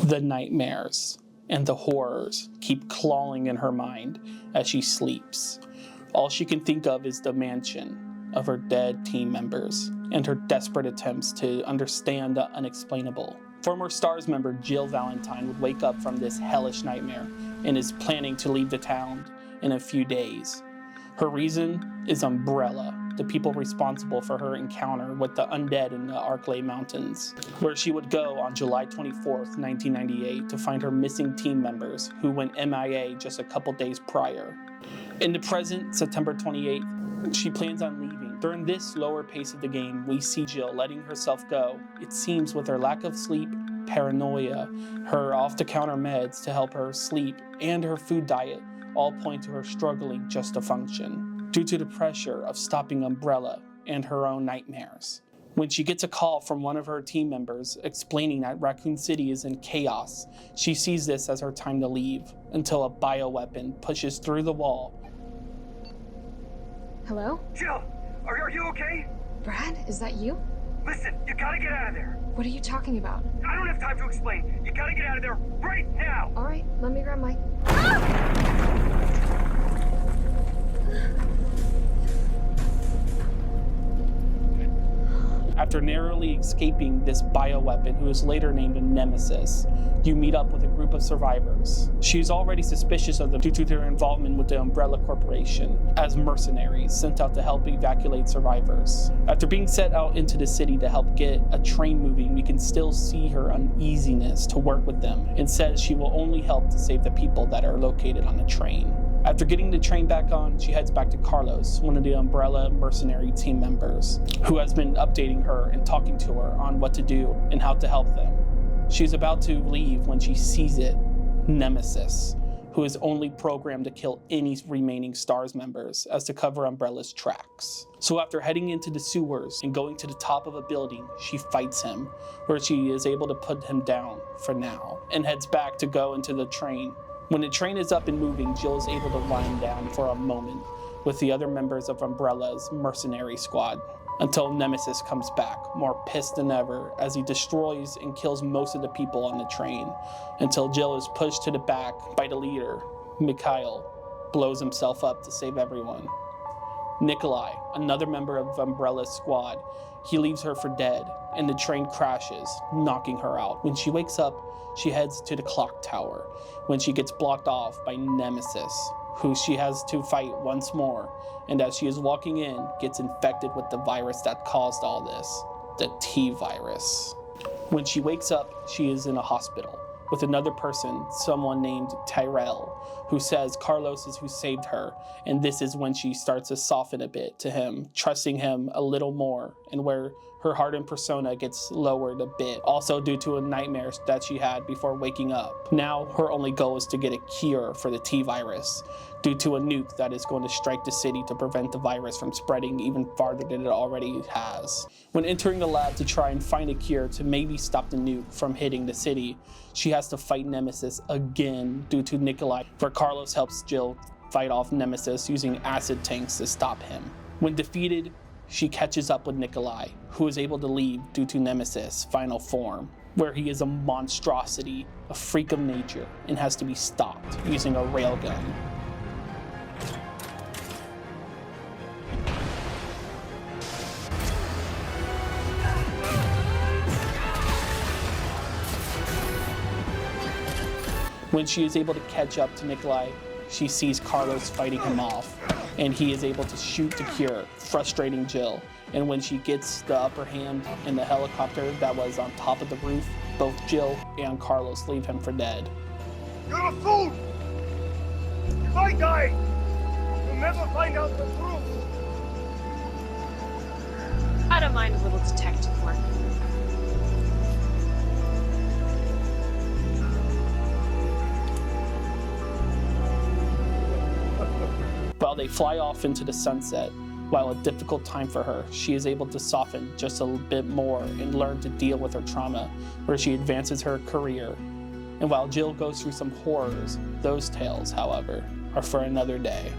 The nightmares and the horrors keep clawing in her mind as she sleeps. All she can think of is the mansion of her dead team members and her desperate attempts to understand the unexplainable. Former STARS member Jill Valentine would wake up from this hellish nightmare and is planning to leave the town in a few days. Her reason is Umbrella, the people responsible for her encounter with the undead in the Arklay Mountains, where she would go on July 24th, 1998 to find her missing team members who went MIA just a couple days prior. In the present, September 28th, she plans on leaving. During this slower pace of the game, we see Jill letting herself go. It seems with her lack of sleep, paranoia, her off-the-counter meds to help her sleep, and her food diet all point to her struggling just to function, due to the pressure of stopping Umbrella and her own nightmares. When she gets a call from one of her team members explaining that Raccoon City is in chaos, she sees this as her time to leave, until a bioweapon pushes through the wall. Hello? Jill, are you okay? Brad, is that you? Listen, you gotta get out of there. What are you talking about? I don't have time to explain. You gotta get out of there right now. All right, let me grab my... After narrowly escaping this bioweapon, who is later named Nemesis, you meet up with a group of survivors. She's already suspicious of them due to their involvement with the Umbrella Corporation as mercenaries sent out to help evacuate survivors. After being set out into the city to help get a train moving, we can still see her uneasiness to work with them and says she will only help to save the people that are located on the train. After getting the train back on, she heads back to Carlos, one of the Umbrella mercenary team members, who has been updating her and talking to her on what to do and how to help them. She's about to leave when she sees it, Nemesis, who is only programmed to kill any remaining STARS members as to cover Umbrella's tracks. So after heading into the sewers and going to the top of a building, she fights him, where she is able to put him down for now, and heads back to go into the train. When the train is up and moving, Jill is able to lie down for a moment with the other members of Umbrella's mercenary squad, until Nemesis comes back, more pissed than ever, as he destroys and kills most of the people on the train, until Jill is pushed to the back by the leader. Mikhail blows himself up to save everyone. Nikolai, another member of Umbrella's squad, he leaves her for dead, and the train crashes, knocking her out. When she wakes up, she heads to the clock tower, when she gets blocked off by Nemesis, who she has to fight once more, and as she is walking in, gets infected with the virus that caused all this, the T-virus. When she wakes up, she is in a hospital with another person, someone named Tyrell, who says Carlos is who saved her, and this is when she starts to soften a bit to him, trusting him a little more, and where her hardened persona gets lowered a bit, also due to a nightmare that she had before waking up. Now, her only goal is to get a cure for the T-virus, due to a nuke that is going to strike the city to prevent the virus from spreading even farther than it already has. When entering the lab to try and find a cure to maybe stop the nuke from hitting the city, she has to fight Nemesis again due to Nikolai, where Carlos helps Jill fight off Nemesis using acid tanks to stop him. When defeated, she catches up with Nikolai, who is able to leave due to Nemesis' final form, where he is a monstrosity, a freak of nature, and has to be stopped using a railgun. When she is able to catch up to Nikolai, she sees Carlos fighting him off, and he is able to shoot the cure, frustrating Jill. And when she gets the upper hand in the helicopter that was on top of the roof, both Jill and Carlos leave him for dead. You're a fool! If I die, you'll never find out the truth. I don't mind a little detective work. While they fly off into the sunset, while a difficult time for her, she is able to soften just a bit more and learn to deal with her trauma, where she advances her career. And while Jill goes through some horrors, those tales, however, are for another day.